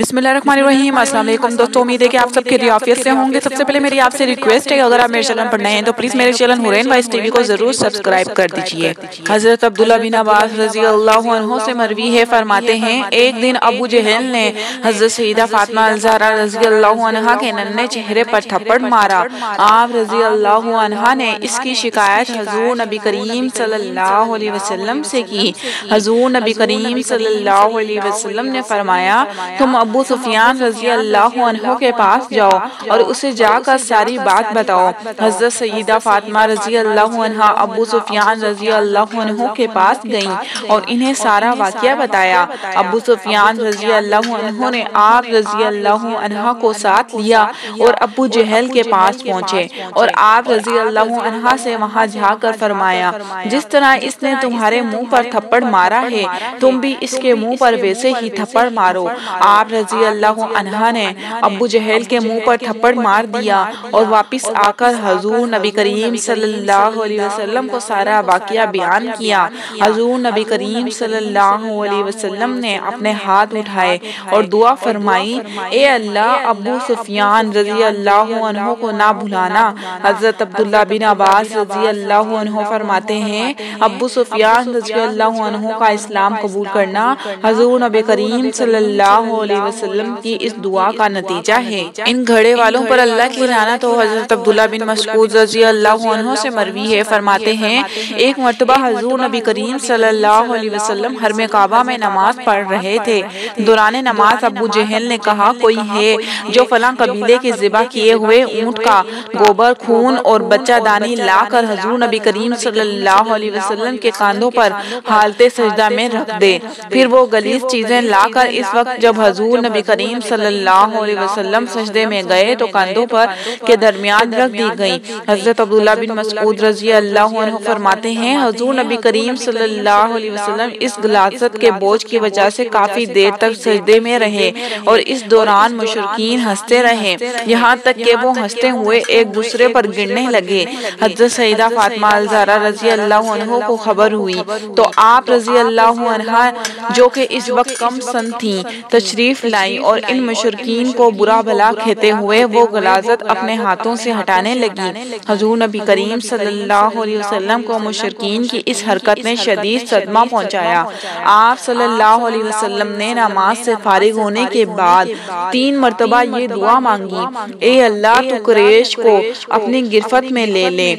बिस्मिल्लाहिर्रहमानिर्रहीम। अस्सलाम वालेकुम दोस्तों, उम्मीद है कि आप सब खैरियत से होंगे। सबसे पहले मेरी आपसे रिक्वेस्ट है, अगर आप मेरे चैनल पर नए हैं तो प्लीज मेरे चैनल हुरैन वॉइस टीवी को जरूर सब्सक्राइब कर दीजिए। हजरत अब्दुल्ला बिन अब्बास रजी अल्लाह अन्हु से मरवी है, फरमाते हैं एक दिन अबू जहल ने हजरत सईदा फातिमा अल-ज़हरा रजी अल्लाह अन्हा के नन्हे चेहरे पर थप्पड़ मारा। आप रजी अल्लाह अन्हा ने इसकी शिकायत हुजूर नबी करीम सल्लल्लाहु अलैहि वसल्लम से की। हुजूर नबी करीम सल्लल्लाहु अलैहि वसल्लम ने फरमाया, तुम अबू सुफियान रजी अल्लाह अन्हु के पास जाओ और उसे जाकर सारी बात बताओ। हजरत सईदा फातिमा रजी अल्लाह अन्हा अबू सुफियान रजी अल्लाह अन्हु के पास गईं और इन्हें सारा वाक़या बताया। अबू सुफियान रजी अल्लाह अन्हु ने आप रजी अल्लाह अन्हा को साथ लिया और अबू जहल के पास पहुँचे और आप रजी अल्लाह अन्हा से वहाँ जाकर फरमाया, जिस तरह इसने तुम्हारे मुँह पर थप्पड़ मारा है तुम भी इसके मुँह पर वैसे ही थप्पड़ मारो। आप रजी अल्लाह अन्हा ने अबू जहल के मुंह पर थप्पड़ मार दिया और वापस आकर हुजूर नबी करीम सल्लल्लाहु अलैहि वसल्लम को सारा वाक़या बयान किया। हुजूर नबी करीम सल्लल्लाहु अलैहि वसल्लम ने अपने हाथ उठाए और दुआ फरमाई, ए अल्लाह, अबू सुफियान रजी अल्लाह अन्हु को ना भुलाना। हजरत अब्दुल्ला बिन अब्बास रजी अल्लाह अन्हु फरमाते हैं, अबू सुफियान रजी अल्लाह अन्हु का इस्लाम कबूल करना हुजूर नबी करीम सल्लल्लाहु अलैहि वसल्लम की इस दुआ का नतीजा है। इन घड़े वालों पर अल्लाह की लानत हो। हजरत अब्दुल्ला बिन मसऊद रजी अल्लाह अन्हु से मरवी है, फरमाते हैं एक मर्तबा हुजूर नबी करीम सल्लल्लाहु अलैहि वसल्लम हरमे काबा में नमाज पढ़ रहे थे। दौरान नमाज अबू जहल ने कहा, कोई है जो फलां कबीले के ज़िबा किए हुए ऊँट का गोबर, खून और बच्चा दानी लाकर हुजूर नबी करीम सल्लल्लाहु अलैहि वसल्लम के कांधों पर हालते सजदा में रख दे। फिर वो गलीज चीजें लाकर इस वक्त जब हुजूर नबी करीम सल्लल्लाहु अलैहि वसल्लम सजदे में गए तो कंधों पर के दरमियान रख दी गई। हजरत अब्दुल्ला बिन मसऊद रजी अल्लाह अन्हु फरमाते हैं, हुजूर नबी करीम सल्लल्लाहु अलैहि वसल्लम इस गलाजत के बोझ की वजह से काफी देर तक सजदे में रहे और इस दौरान मुशरिकीन हंसते रहे, यहाँ तक कि वो हंसते हुए एक दूसरे पर गिरने लगे। हजरत सईदा फातिमा अल-ज़हरा रजी अल्लाह अन्हु को खबर हुई तो आप रजी अल्लाह अन्हा, जो कि इस वक्त कम सन थी, तशरीफ लाई और इन मुशरिकीन को बुरा भला कहते हुए वो गलाजत अपने हाथों से हटाने लगी। हुजूर नबी करीम सल्लल्लाहु अलैहि वसल्लम को मुशरिकीन की इस हरकत ने शदीद सदमा पहुंचाया। आप सल्लल्लाहु अलैहि वसल्लम ने नमाज से फारिग होने के बाद 3 मरतबा ये दुआ मांगी, ए अल्लाह, तू कुरैश को अपनी गिरफ्त में ले ले।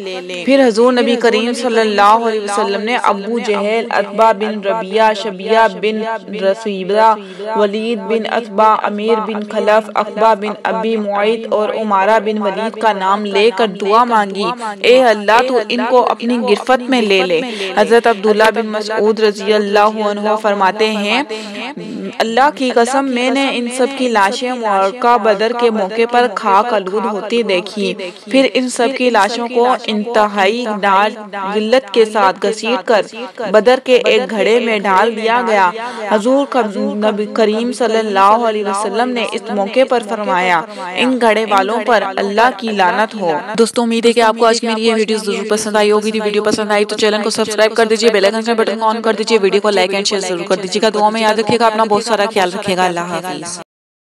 फिर हुजूर नबी करीम सल्लल्लाहु अलैहि वसल्लम ने अबू जहल, अतबा बिन रबिया, शबिया बिन रसीबा, वलीद बिन अतबा, अमीर बिन खलफ, अकबा बिन अबी मुआइद और उमारा बिन वलीद का नाम लेकर दुआ मांगी, ए अल्लाह, तू इनको अपनी गिरफ्त में ले ले। हजरत अब्दुल्ला बिन मसऊद रजी अल्लाह अन्हु फरमाते हैं, अल्लाह की कसम, मैंने इन सब की लाशें मुअरका बदर के मौके पर खाक आलूद होती देखी। फिर इन सब की लाशों को इंतहाई जिल्लत के साथ घसीट कर बदर के एक घड़े में डाल दिया गया। हुजूर नबी करीम सल्लल्लाहु अलैहि वसल्लम ने इस मौके पर फरमाया, इन घड़े वालों पर अल्लाह की लानत हो। दोस्तों, उम्मीद है कि आपको आज की मेरी ये वीडियो जरूर पसंद आई होगी। वीडियो पसंद आई तो चैनल को सब्सक्राइब कर दीजिए, बेल आइकन बटन को ऑन कर दीजिए, वीडियो को लाइक एंड शेयर जरूर कर दीजिएगा। दुआ में याद रखिएगा, अपना बहुत सारा ख्याल रखिएगा। अल्लाह हाफिज।